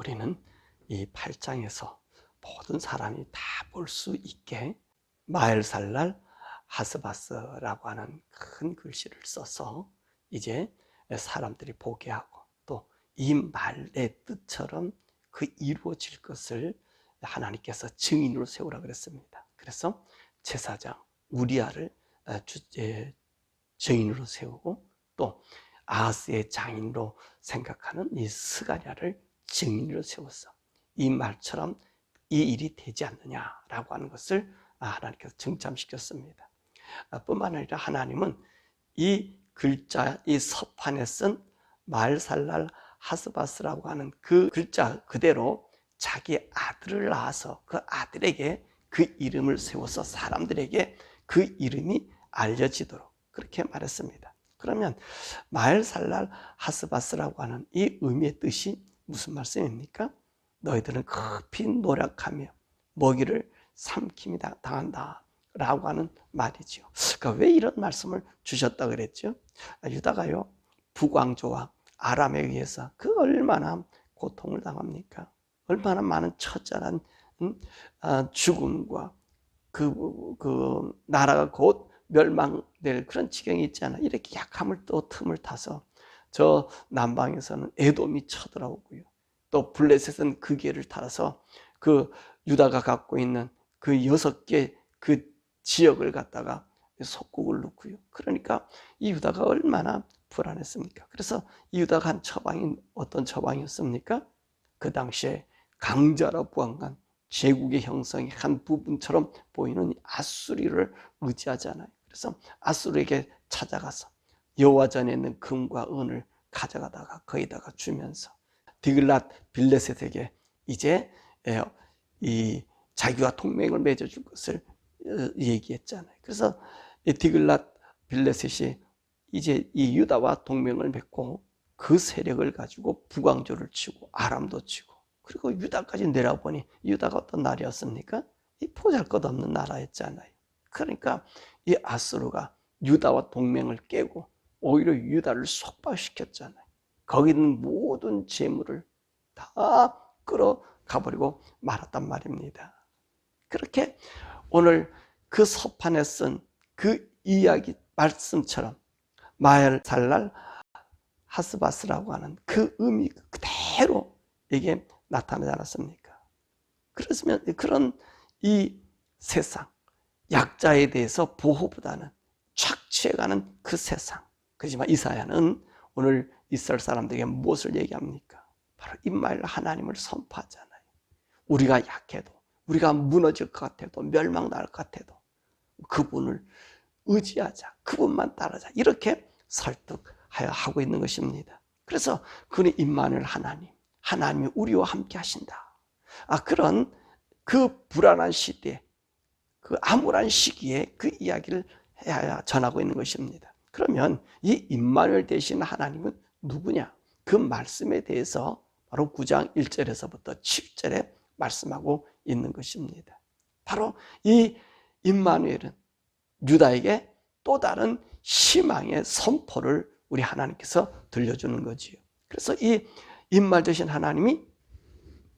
우리는 이 8장에서 모든 사람이 다 볼 수 있게 마헬살랄 하스바스라고 하는 큰 글씨를 써서 이제 사람들이 보게 하고, 또 이 말의 뜻처럼 그 이루어질 것을 하나님께서 증인으로 세우라 그랬습니다. 그래서 제사장 우리아를 증인으로 세우고, 또 아하스의 장인으로 생각하는 이 스가랴를 증인으로 세웠어. 이 말처럼 이 일이 되지 않느냐라고 하는 것을 하나님께서 증잠시켰습니다. 뿐만 아니라 하나님은 이 글자, 이 서판에 쓴 마헬살랄 하스바스라고 하는 그 글자 그대로 자기 아들을 낳아서 그 아들에게 그 이름을 세워서 사람들에게 그 이름이 알려지도록 그렇게 말했습니다. 그러면 마헬살랄 하스바스라고 하는 이 의미의 뜻이 무슨 말씀입니까? 너희들은 급히 노력하며 먹이를 삼킴이 당한다 라고 하는 말이죠. 그러니까 왜 이런 말씀을 주셨다 그랬죠? 유다가요, 북왕조와 아람에 의해서 그 얼마나 고통을 당합니까? 얼마나 많은 처절한 죽음과 그 나라가 곧 멸망될 그런 지경이 있잖아요. 이렇게 약함을 또 틈을 타서 저 남방에서는 에돔이 쳐들어오고요, 또 블레셋은 그 길을 따라서 그 유다가 갖고 있는 그 6개 그 지역을 갖다가 속국을 놓고요. 그러니까 이 유다가 얼마나 불안했습니까? 그래서 이 유다가 한 처방이 어떤 처방이었습니까? 그 당시에 강자로 부한간 제국의 형성의 한 부분처럼 보이는 아수리를 의지하잖아요. 그래서 아수르에게 찾아가서 여호와 전에 있는 금과 은을 가져가다가 거기다가 주면서 디글랏 빌레셋에게 이제 이 자기와 동맹을 맺어줄 것을 얘기했잖아요. 그래서 이 디글랏 빌레셋이 이제 이 유다와 동맹을 맺고 그 세력을 가지고 북왕조를 치고 아람도 치고, 그리고 유다까지 내려보니 유다가 어떤 나라였습니까? 이 보잘것없는 나라였잖아요. 그러니까 이 아수르가 유다와 동맹을 깨고 오히려 유다를 속박시켰잖아요. 거기 있는 모든 재물을 다 끌어가버리고 말았단 말입니다. 그렇게 오늘 그 서판에 쓴 그 이야기 말씀처럼 마헬살랄 하스바스라고 하는 그 의미 그대로 이게 나타나지 않았습니까? 그렇으면 그런 이 세상, 약자에 대해서 보호보다는 착취해가는 그 세상. 그렇지만 이사야는 오늘 이스라엘 사람들에게 무엇을 얘기합니까? 바로 이 말 하나님을 선포하잖아요. 우리가 약해도, 우리가 무너질 것 같아도, 멸망날 것 같아도 그분을 의지하자, 그분만 따르자, 이렇게 설득하여 하고 있는 것입니다. 그래서 그는 임마누엘 하나님이 우리와 함께 하신다. 그런 그 불안한 시대에, 그 암울한 시기에 그 이야기를 전하고 있는 것입니다. 그러면 이 임마누엘 되시는 하나님은 누구냐? 그 말씀에 대해서 바로 9장 1절에서부터 7절에 말씀하고 있는 것입니다. 바로 이 임마누엘은 유다에게 또 다른 희망의 선포를 우리 하나님께서 들려주는 거지요. 그래서 이 임마누엘 되신 하나님이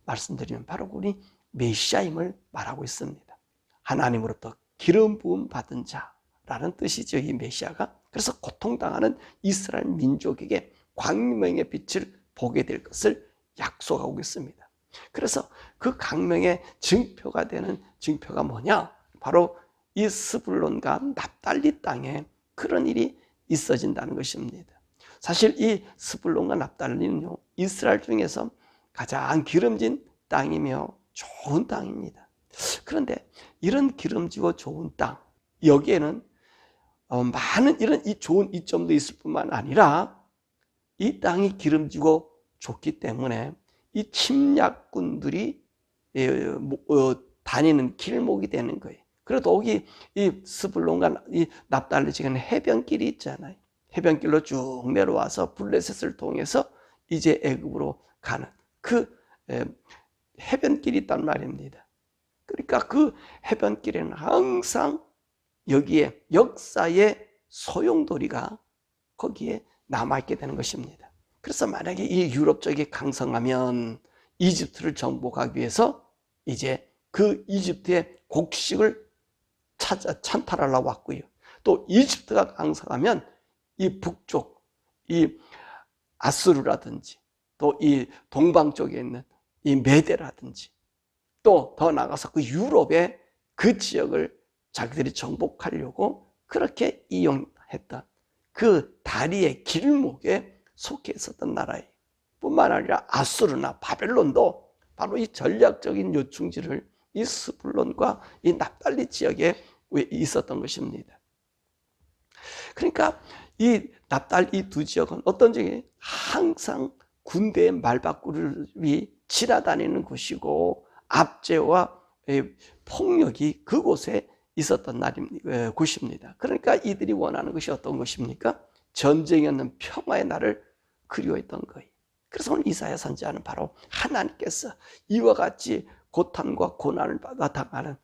말씀드리면 바로 우리 메시아임을 말하고 있습니다. 하나님으로부터 기름 부음 받은 자라는 뜻이죠, 이 메시아가. 그래서 고통당하는 이스라엘 민족에게 광명의 빛을 보게 될 것을 약속하고 있습니다. 그래서 그 광명의 증표가 되는 증표가 뭐냐? 바로 이 스불론과 납달리 땅에 그런 일이 있어진다는 것입니다. 사실 이 스불론과 납달리는요, 이스라엘 중에서 가장 기름진 땅이며 좋은 땅입니다. 그런데 이런 기름지고 좋은 땅, 여기에는 많은 이런 이 좋은 이점도 있을 뿐만 아니라 이 땅이 기름지고 좋기 때문에 이 침략군들이 다니는 길목이 되는 거예요. 그래도 여기 이 스불론과 이 납달리 지금 해변길이 있잖아요. 해변길로 쭉 내려와서 블레셋을 통해서 이제 애굽으로 가는 그 해변길이 있단 말입니다. 그러니까 그 해변길에는 항상 여기에 역사의 소용돌이가 거기에 남아있게 되는 것입니다. 그래서 만약에 이 유럽 쪽이 강성하면 이집트를 정복하기 위해서 이제 그 이집트의 곡식을 찬탈하려고 왔고요. 또 이집트가 강성하면 이 북쪽, 이 아수르라든지 또 이 동방 쪽에 있는 이 메데라든지 또 더 나가서 그 유럽의 그 지역을 자기들이 정복하려고 그렇게 이용했던 그 다리의 길목에 속해 있었던 나라예요. 뿐만 아니라 아수르나 바벨론도 바로 이 전략적인 요충지를 이 스불론과 이 납달리 지역에 있었던 것입니다. 그러니까 이 납달리 두 지역은 어떤 지역이 항상 군대의 말바꾸름이 지나다니는 곳이고 압제와 폭력이 그곳에 있었던 곳입니다. 그러니까 이들이 원하는 것이 어떤 것입니까? 전쟁이 없는 평화의 날을 그리워했던 거예요. 그래서 오늘 이사야 선지자는 바로 하나님께서 이와 같이 고탄과 고난을 받아 당하는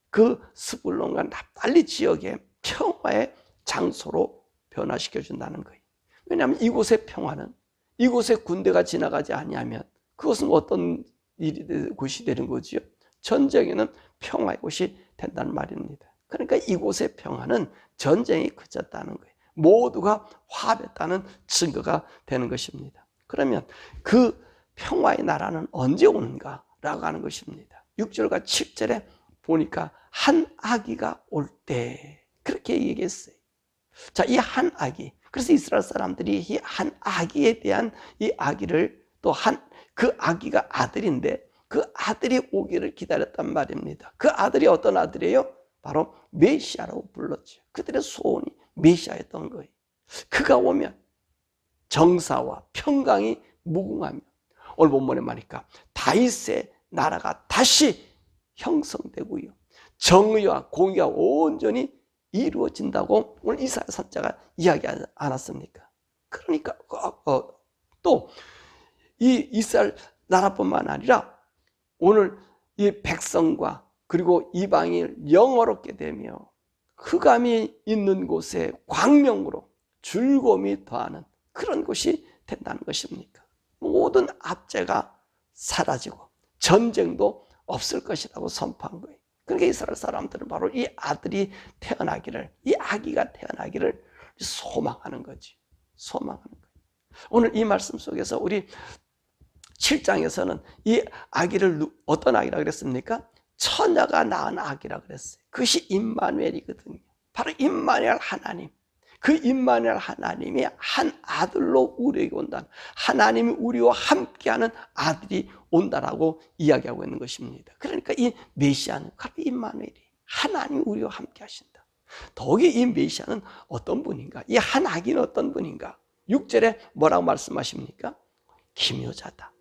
그 스불론과 납달리 지역의 평화의 장소로 변화시켜 준다는 거예요. 왜냐하면 이곳의 평화는 이곳에 군대가 지나가지 아니하면 그것은 어떤 곳이 되는 거지요? 전쟁에는 평화의 곳이 된다는 말입니다. 그러니까 이곳의 평화는 전쟁이 그쳤다는 거예요. 모두가 화합했다는 증거가 되는 것입니다. 그러면 그 평화의 나라는 언제 오는가라고 하는 것입니다. 6절과 7절에 보니까 한 아기가 올 때 그렇게 얘기했어요. 자, 이 한 아기, 그래서 이스라엘 사람들이 이 한 아기에 대한 이 아기를 또 그 아기가 아들인데 그 아들이 오기를 기다렸단 말입니다. 그 아들이 어떤 아들이에요? 바로 메시아라고 불렀죠. 그들의 소원이 메시아였던 거예요. 그가 오면 정사와 평강이 무궁하며 오늘 본문에 말이니까 다윗의 나라가 다시 형성되고요. 정의와 공의가 온전히 이루어진다고 오늘 이사야 선지자가 이야기하지 않았습니까? 그러니까 또 이 이스라엘 나라뿐만 아니라 오늘 이 백성과 그리고 이방인을 영화롭게 되며 흑암이 있는 곳에 광명으로 즐거움이 더하는 그런 곳이 된다는 것입니까? 모든 압제가 사라지고 전쟁도 없을 것이라고 선포한 거예요. 그러니까 이스라엘 사람들은 바로 이 아들이 태어나기를, 이 아기가 태어나기를 소망하는 거지. 소망하는 거예요. 오늘 이 말씀 속에서 우리 7장에서는 이 아기를 어떤 아기라 그랬습니까? 처녀가 낳은 아기라 그랬어요. 그것이 임마누엘이거든요. 바로 임마누엘 하나님. 그 임마누엘 하나님이 한 아들로 우리에게 온다. 하나님이 우리와 함께하는 아들이 온다라고 이야기하고 있는 것입니다. 그러니까 이 메시아는 바로 임마누엘이 하나님이 우리와 함께 하신다. 더욱이 이 메시아는 어떤 분인가? 이 한 아기는 어떤 분인가? 6절에 뭐라고 말씀하십니까? 기묘자다,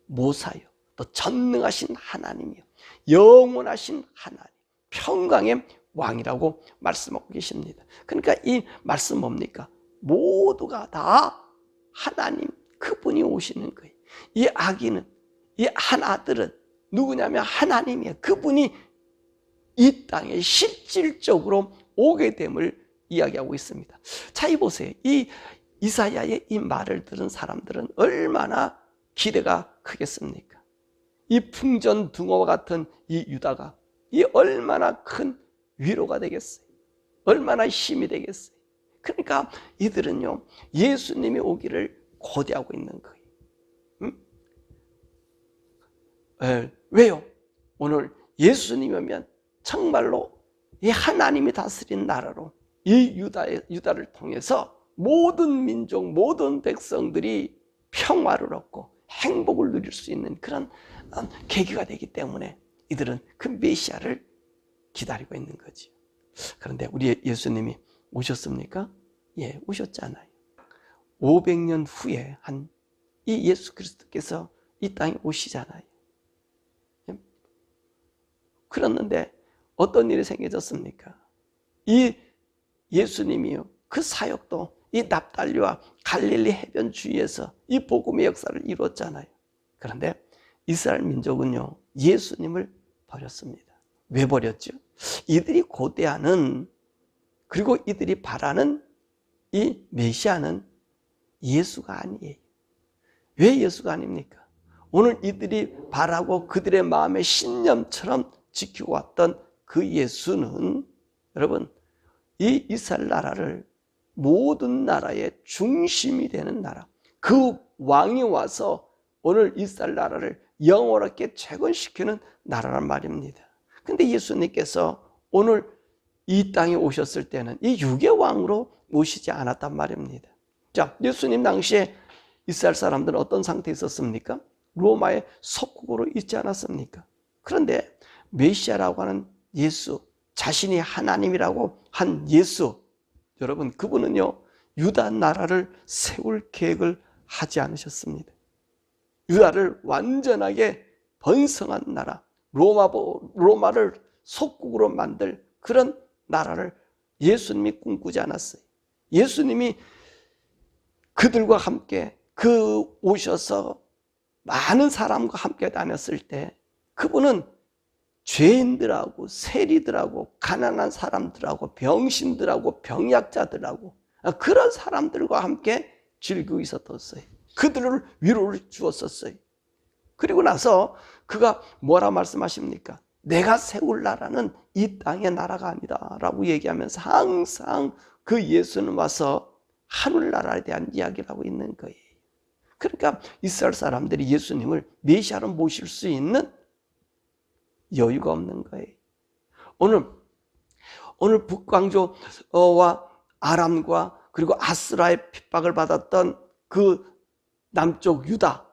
모사요, 또 전능하신 하나님이요, 영원하신 하나님, 평강의 왕이라고 말씀하고 계십니다. 그러니까 이 말씀 뭡니까? 모두가 다 하나님 그분이 오시는 거예요. 이 아기는, 이 한 아들은 누구냐면 하나님이에요. 그분이 이 땅에 실질적으로 오게 됨을 이야기하고 있습니다. 자, 이 보세요. 이 이사야의 이 말을 들은 사람들은 얼마나 기대가 크겠습니까? 이 풍전등화와 같은 이 유다가 이 얼마나 큰 위로가 되겠어요? 얼마나 힘이 되겠어요? 그러니까 이들은요, 예수님이 오기를 고대하고 있는 거예요. 왜요? 오늘 예수님이 오면 정말로 이 하나님이 다스린 나라로 이 유다를 통해서 모든 민족, 모든 백성들이 평화를 얻고 행복을 누릴 수 있는 그런 계기가 되기 때문에 이들은 그 메시아를 기다리고 있는 거지. 그런데 우리 예수님이 오셨습니까? 예, 오셨잖아요. 500년 후에 이 예수 그리스도께서 이 땅에 오시잖아요. 그랬는데 어떤 일이 생겨졌습니까? 이 예수님이요, 그 사역도 이 납달리와 갈릴리 해변 주위에서 이 복음의 역사를 이루었잖아요. 그런데 이스라엘 민족은요, 예수님을 버렸습니다. 왜 버렸죠? 이들이 고대하는, 그리고 이들이 바라는 이 메시아는 예수가 아니에요. 왜 예수가 아닙니까? 오늘 이들이 바라고 그들의 마음의 신념처럼 지키고 왔던 그 예수는 여러분 이 이스라엘 나라를 모든 나라의 중심이 되는 나라, 그 왕이 와서 오늘 이스라엘 나라를 영원하게 재건시키는 나라란 말입니다. 근데 예수님께서 오늘 이 땅에 오셨을 때는 이 육의 왕으로 오시지 않았단 말입니다. 자, 예수님 당시에 이스라엘 사람들은 어떤 상태에 있었습니까? 로마의 속국으로 있지 않았습니까? 그런데 메시아라고 하는 예수, 자신이 하나님이라고 한 예수, 여러분 그분은요 유다 나라를 세울 계획을 하지 않으셨습니다. 유다를 완전하게 번성한 나라, 로마를 속국으로 만들 그런 나라를 예수님이 꿈꾸지 않았어요. 예수님이 그들과 함께 오셔서 많은 사람과 함께 다녔을 때 그분은 죄인들하고 세리들하고 가난한 사람들하고 병신들하고 병약자들하고 그런 사람들과 함께 즐기고 있었어요. 그들을 위로를 주었었어요. 그리고 나서 그가 뭐라 말씀하십니까? 내가 세울 나라는 이 땅의 나라가 아니다 라고 얘기하면서 항상 그 예수는 와서 하늘나라에 대한 이야기를 하고 있는 거예요. 그러니까 이스라엘 사람들이 예수님을 메시아로 모실 수 있는 여유가 없는 거예요. 오늘 북광조와 아람과 그리고 아스라의 핍박을 받았던 그 남쪽 유다,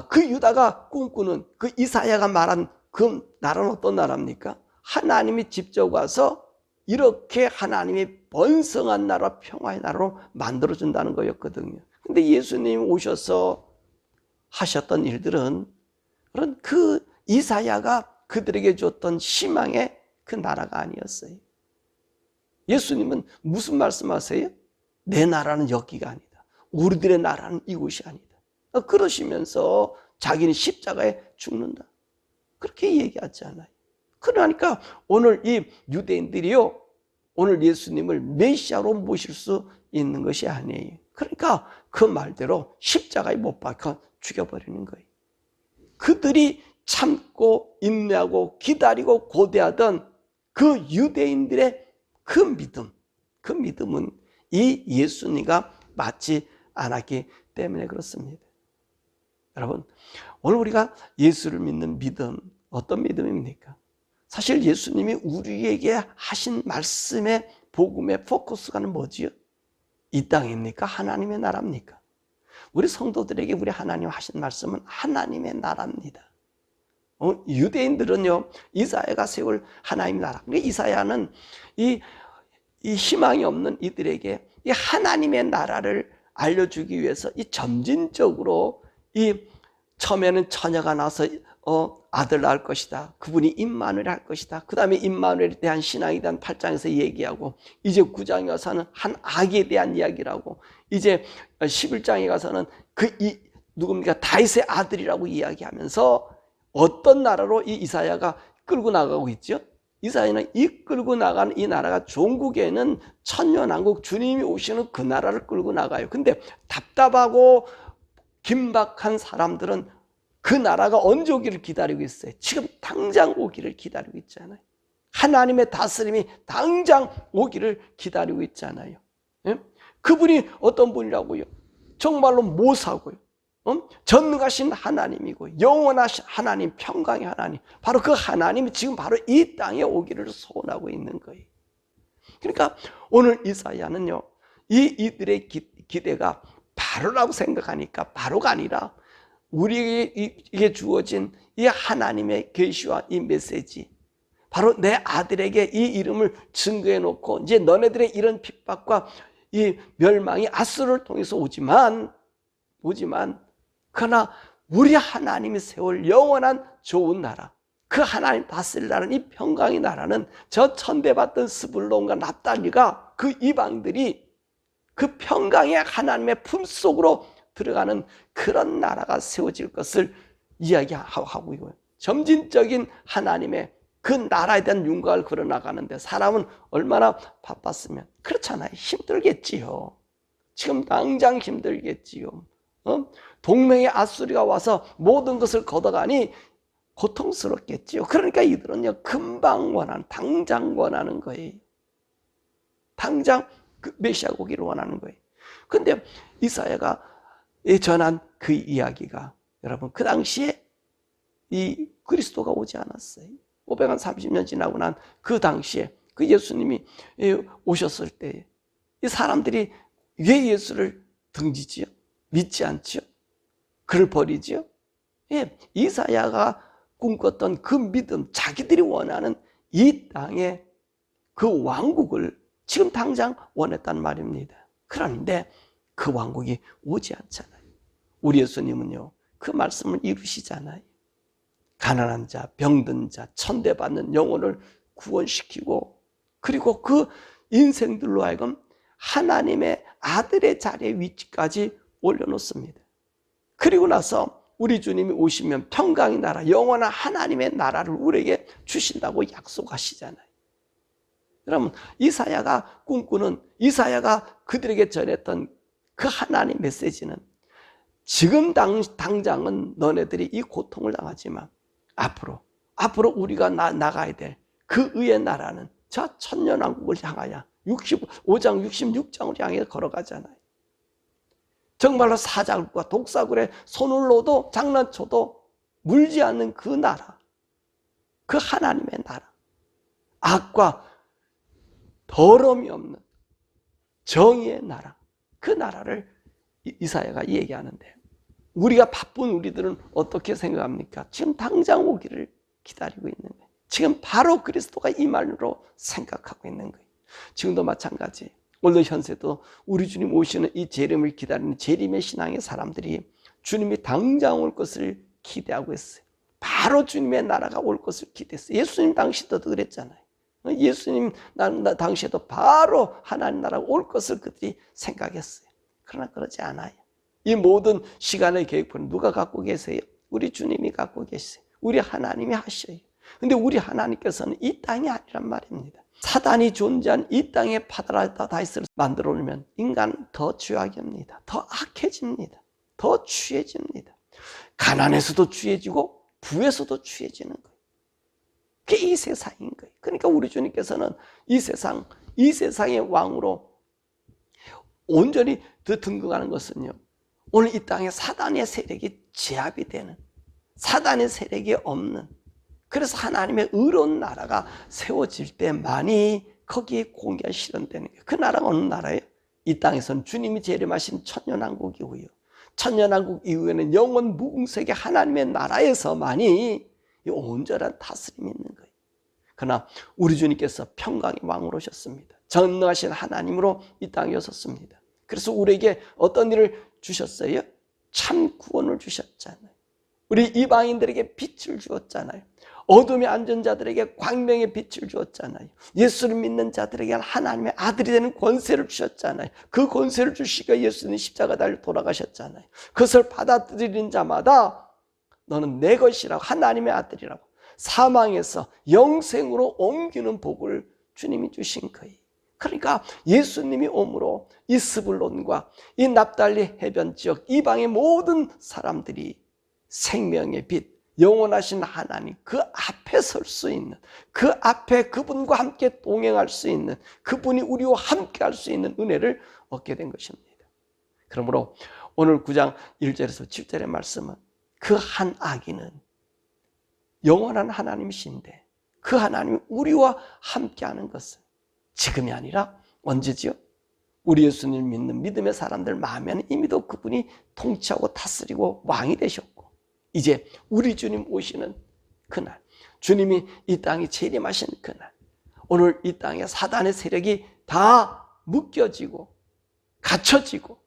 그 유다가 꿈꾸는 그 이사야가 말한 그 나라는 어떤 나라입니까? 하나님이 직접 와서 이렇게 하나님이 번성한 나라, 평화의 나라로 만들어준다는 거였거든요. 근데 예수님이 오셔서 하셨던 일들은 그런 그 이사야가 그들에게 줬던 희망의 그 나라가 아니었어요. 예수님은 무슨 말씀하세요? 내 나라는 여기가 아니다. 우리들의 나라는 이곳이 아니다. 그러시면서 자기는 십자가에 죽는다. 그렇게 얘기하지 않아요. 그러니까 오늘 이 유대인들이요, 오늘 예수님을 메시아로 모실 수 있는 것이 아니에요. 그러니까 그 말대로 십자가에 못 박혀 죽여버리는 거예요. 그들이 참고 인내하고 기다리고 고대하던 그 유대인들의 그 믿음은 이 예수님과 맞지 않았기 때문에 그렇습니다. 여러분, 오늘 우리가 예수를 믿는 믿음, 어떤 믿음입니까? 사실 예수님이 우리에게 하신 말씀의 복음의 포커스가는 뭐지요? 이 땅입니까? 하나님의 나라입니까? 우리 성도들에게 우리 하나님 하신 말씀은 하나님의 나라입니다. 유대인들은요, 이사야가 세울 하나님의 나라. 이사야는 이 희망이 없는 이들에게 이 하나님의 나라를 알려주기 위해서 이 점진적으로 처음에는 처녀가 나서 아들 낳을 것이다. 그분이 임마누엘 할 것이다. 그 다음에 임마누엘에 대한 신앙에 대한 8장에서 얘기하고, 이제 9장에 가서는 한 아기에 대한 이야기를 하고, 이제 11장에 가서는 누굽니까? 다윗의 아들이라고 이야기하면서 어떤 나라로 이 이사야가 끌고 나가고 있죠? 이사야는 이끌고 나가는 이 나라가 종국에는 천년왕국 주님이 오시는 그 나라를 끌고 나가요. 근데 답답하고 긴박한 사람들은 그 나라가 언제 오기를 기다리고 있어요. 지금 당장 오기를 기다리고 있잖아요. 하나님의 다스림이 당장 오기를 기다리고 있잖아요. 예? 그분이 어떤 분이라고요? 정말로 모사고요. 전능하신 하나님이고 영원하신 하나님, 평강의 하나님, 바로 그 하나님이 지금 바로 이 땅에 오기를 소원하고 있는 거예요. 그러니까 오늘 이사야는요, 이들의 기대가 바로라고 생각하니까 바로가 아니라 우리에게 주어진 이 하나님의 계시와 이 메시지, 바로 내 아들에게 이 이름을 증거해 놓고 이제 너네들의 이런 핍박과 이 멸망이 아수르를 통해서 오지만 그러나 우리 하나님이 세울 영원한 좋은 나라, 그 하나님 다스릴 나라는 이 평강의 나라는 저 천대받던 스불론과 납달리가 그 이방들이 그 평강의 하나님의 품속으로 들어가는 그런 나라가 세워질 것을 이야기하고 있고요. 점진적인 하나님의 그 나라에 대한 윤곽을 걸어나가는데 사람은 얼마나 바빴으면 그렇잖아요. 힘들겠지요. 지금 당장 힘들겠지요. 동맹의 앗수리가 와서 모든 것을 걷어가니 고통스럽겠지요. 그러니까 이들은요, 금방 원하는, 당장 원하는 거예요. 당장 그 메시아가 오기를 원하는 거예요. 근데 이사야가 전한 그 이야기가, 여러분, 그 당시에 이 그리스도가 오지 않았어요. 530년 지나고 난 그 당시에 그 예수님이 오셨을 때 이 사람들이 왜 예수를 등지지요? 믿지 않지요? 그를 버리지요? 예, 이사야가 꿈꿨던 그 믿음, 자기들이 원하는 이 땅의 그 왕국을 지금 당장 원했단 말입니다. 그런데 그 왕국이 오지 않잖아요. 우리 예수님은요, 그 말씀을 이루시잖아요. 가난한 자, 병든 자, 천대받는 영혼을 구원시키고, 그리고 그 인생들로 하여금 하나님의 아들의 자리에 위치까지 올려놓습니다. 그리고 나서 우리 주님이 오시면 평강의 나라, 영원한 하나님의 나라를 우리에게 주신다고 약속하시잖아요. 여러분, 이사야가 꿈꾸는, 이사야가 그들에게 전했던 그 하나님 메시지는 지금 당장은 너네들이 이 고통을 당하지만 앞으로 우리가 나가야 될 그 의의 나라는 저 천년왕국을 향하여 65장 66장을 향해 걸어가잖아요. 정말로 사자굴과 독사굴에 손을 놓아도 장난쳐도 물지 않는 그 나라, 그 하나님의 나라, 악과 더러움이 없는 정의의 나라, 그 나라를 이사야가 얘기하는데, 우리가 바쁜 우리들은 어떻게 생각합니까? 지금 당장 오기를 기다리고 있는 거예요. 지금 바로 그리스도가 이 말로 생각하고 있는 거예요. 지금도 마찬가지. 오늘 현세도 우리 주님 오시는 이 재림을 기다리는 재림의 신앙의 사람들이 주님이 당장 올 것을 기대하고 있어요. 바로 주님의 나라가 올 것을 기대했어요. 예수님 당시도 그랬잖아요. 예수님 당시에도 바로 하나님 나라가 올 것을 그들이 생각했어요. 그러나 그러지 않아요. 이 모든 시간의 계획표는 누가 갖고 계세요? 우리 주님이 갖고 계세요. 우리 하나님이 하셔요. 근데 우리 하나님께서는 이 땅이 아니란 말입니다. 사단이 존재한 이 땅에 파라다이스를 만들어 놓으면 인간은 더 죄하게 합니다. 더 악해집니다. 더 취해집니다. 가난에서도 취해지고 부에서도 취해지는 거예요. 그게 이 세상인 거예요. 그러니까 우리 주님께서는 이 세상의 왕으로 온전히 등극하는 것은요, 오늘 이 땅에 사단의 세력이 제압이 되는, 사단의 세력이 없는, 그래서 하나님의 의로운 나라가 세워질 때만이 거기에 공의가 실현되는 거예요. 그 나라가 어느 나라예요? 이 땅에서는 주님이 재림하신 천년왕국이고요, 천년왕국 이후에는 영원 무궁색의 하나님의 나라에서만이 이 온전한 다스림이 있는 거예요. 그러나 우리 주님께서 평강의 왕으로 오셨습니다. 전능하신 하나님으로 이 땅에 오셨습니다. 그래서 우리에게 어떤 일을 주셨어요? 참 구원을 주셨잖아요. 우리 이방인들에게 빛을 주었잖아요. 어둠에 앉은 자들에게 광명의 빛을 주었잖아요. 예수를 믿는 자들에게 하나님의 아들이 되는 권세를 주셨잖아요. 그 권세를 주시고 예수님 십자가 달려 돌아가셨잖아요. 그것을 받아들이는 자마다 너는 내 것이라고, 하나님의 아들이라고, 사망에서 영생으로 옮기는 복을 주님이 주신 거예요. 그러니까 예수님이 오므로 이 스불론과 이 납달리 해변 지역 이방의 모든 사람들이 생명의 빛, 영원하신 하나님 그 앞에 설 수 있는, 그 앞에 그분과 함께 동행할 수 있는, 그분이 우리와 함께 할 수 있는 은혜를 얻게 된 것입니다. 그러므로 오늘 9장 1절에서 7절의 말씀은 그 한 아기는 영원한 하나님이신데 그 하나님이 우리와 함께하는 것은 지금이 아니라 언제지요? 우리 예수님 믿는 믿음의 사람들 마음에는 이미도 그분이 통치하고 다스리고 왕이 되셨고, 이제 우리 주님 오시는 그날, 주님이 이 땅에 재림하신 그날, 오늘 이 땅에 사단의 세력이 다 묶여지고 갇혀지고,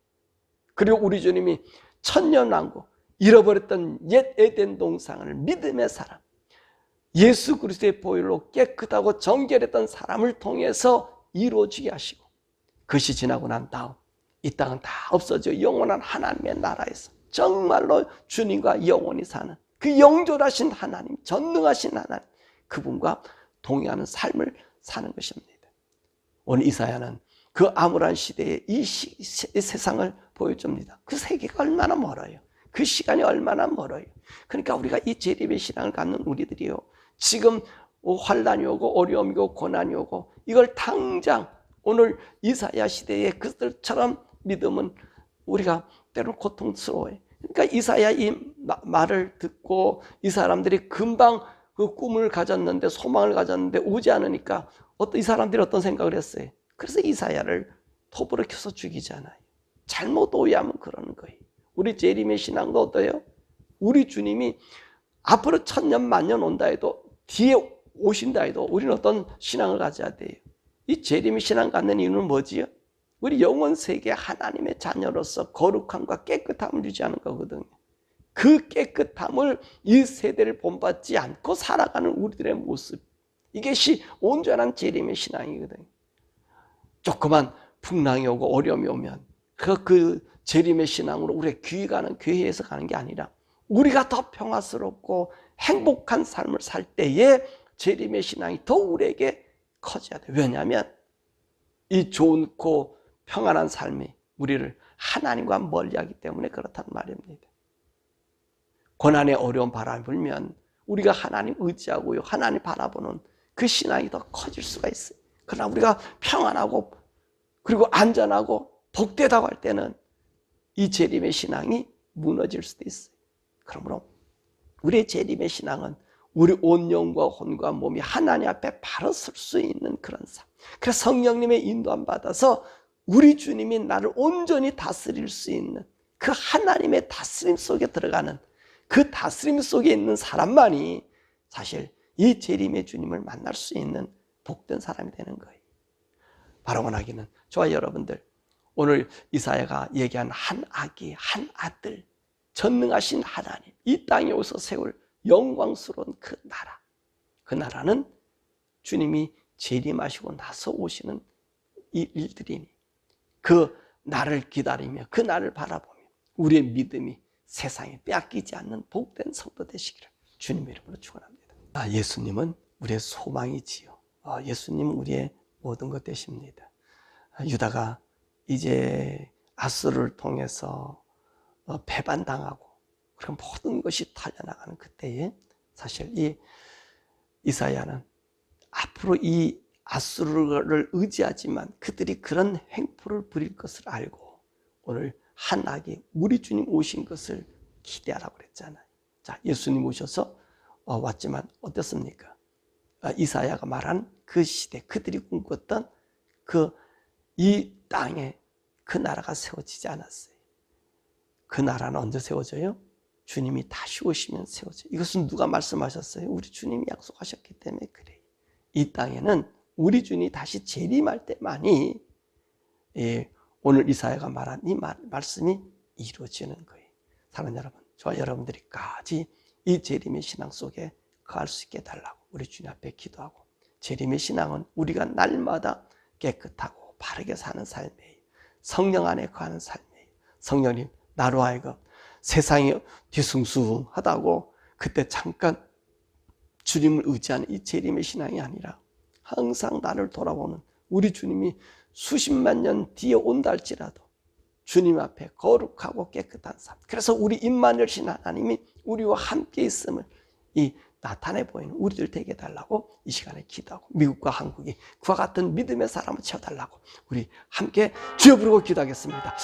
그리고 우리 주님이 천년왕국, 잃어버렸던 옛 에덴 동산을 믿음의 사람, 예수 그리스도의 보혈로 깨끗하고 정결했던 사람을 통해서 이루어지게 하시고, 그것이 지나고 난 다음 이 땅은 다 없어져 영원한 하나님의 나라에서 정말로 주님과 영원히 사는 그 영존하신 하나님, 전능하신 하나님, 그분과 동행하는 삶을 사는 것입니다. 오늘 이사야는 그 암울한 시대에 이 세상을 보여줍니다. 그 세계가 얼마나 멀어요. 그 시간이 얼마나 멀어요. 그러니까 우리가 이 재림의 신앙을 갖는 우리들이요, 지금 환란이 오고 어려움이 오고 고난이 오고 이걸 당장 오늘 이사야 시대의 그들처럼 믿으면 우리가 때로는 고통스러워요. 그러니까 이사야 이 말을 듣고 이 사람들이 금방 그 꿈을 가졌는데, 소망을 가졌는데 오지 않으니까 이 사람들이 어떤 생각을 했어요? 그래서 이사야를 톱으로 켜서 죽이잖아요. 잘못 오해하면 그러는 거예요. 우리 재림의 신앙도 어때요? 우리 주님이 앞으로 1000년 만년 온다 해도, 뒤에 오신다 해도 우리는 어떤 신앙을 가져야 돼요? 이 재림의 신앙 갖는 이유는 뭐지요? 우리 영원 세계 하나님의 자녀로서 거룩함과 깨끗함을 유지하는 거거든요. 그 깨끗함을 이 세대를 본받지 않고 살아가는 우리들의 모습, 이것이 온전한 재림의 신앙이거든요. 조그만 풍랑이 오고 어려움이 오면 그 재림의 신앙으로 우리가 귀가는 교회에서 가는 게 아니라 우리가 더 평화스럽고 행복한 삶을 살 때에 재림의 신앙이 더 우리에게 커져야 돼요. 왜냐하면 이 좋고 평안한 삶이 우리를 하나님과 멀리하기 때문에 그렇단 말입니다. 고난의 어려운 바람이 불면 우리가 하나님 의지하고요, 하나님 바라보는 그 신앙이 더 커질 수가 있어요. 그러나 우리가 평안하고 그리고 안전하고 복되다고 할 때는 이 재림의 신앙이 무너질 수도 있어요. 그러므로 우리의 재림의 신앙은 우리 온 영과 혼과 몸이 하나님 앞에 바로 설 수 있는 그런 삶. 그래서 성령님의 인도함 받아서 우리 주님이 나를 온전히 다스릴 수 있는 그 하나님의 다스림 속에 들어가는, 그 다스림 속에 있는 사람만이 사실 이 재림의 주님을 만날 수 있는 복된 사람이 되는 거예요. 바로 원하기는 저와 여러분들, 오늘 이사야가 얘기한 한 아기, 한 아들, 전능하신 하나님, 이 땅에 오셔서 세울 영광스러운 그 나라, 그 나라는 주님이 재림하시고 나서 오시는 이 일들이니, 그 날을 기다리며 그 날을 바라보며 우리의 믿음이 세상에 빼앗기지 않는 복된 성도 되시기를 주님의 이름으로 축원합니다. 예수님은 우리의 소망이지요. 예수님은 우리의 모든 것 되십니다. 유다가 이제 아수르를 통해서 배반당하고 그런 모든 것이 탈려나가는 그때에 사실 이 이사야는 앞으로 이 아수르를 의지하지만 그들이 그런 행포를 부릴 것을 알고 오늘 한 아기, 우리 주님 오신 것을 기대하라고 그랬잖아요. 자, 예수님 오셔서 왔지만 어땠습니까? 이사야가 말한 그 시대, 그들이 꿈꿨던 이 땅에 그 나라가 세워지지 않았어요. 그 나라는 언제 세워져요? 주님이 다시 오시면 세워져요. 이것은 누가 말씀하셨어요? 우리 주님이 약속하셨기 때문에 그래요. 이 땅에는 우리 주님이 다시 재림할 때만이 오늘 이사야가 말한 이 말씀이 이루어지는 거예요. 사랑하는 여러분, 저와 여러분들이까지 이 재림의 신앙 속에 거할 수 있게 해달라고 우리 주님 앞에 기도하고, 재림의 신앙은 우리가 날마다 깨끗하고 바르게 사는 삶이에요. 성령 안에 거하는 삶이에요. 성령님, 나로 하여금 세상이 뒤숭숭하다고 그때 잠깐 주님을 의지하는 이 재림의 신앙이 아니라 항상 나를 돌아보는 우리 주님이 수십만 년 뒤에 온다 할지라도 주님 앞에 거룩하고 깨끗한 삶. 그래서 우리 임마누엘 신 하나님이 우리와 함께 있음을 나타내 보이는 우리들 되게 해달라고 이 시간에 기도하고, 미국과 한국이 그와 같은 믿음의 사람을 채워달라고 우리 함께 주여 부르고 기도하겠습니다.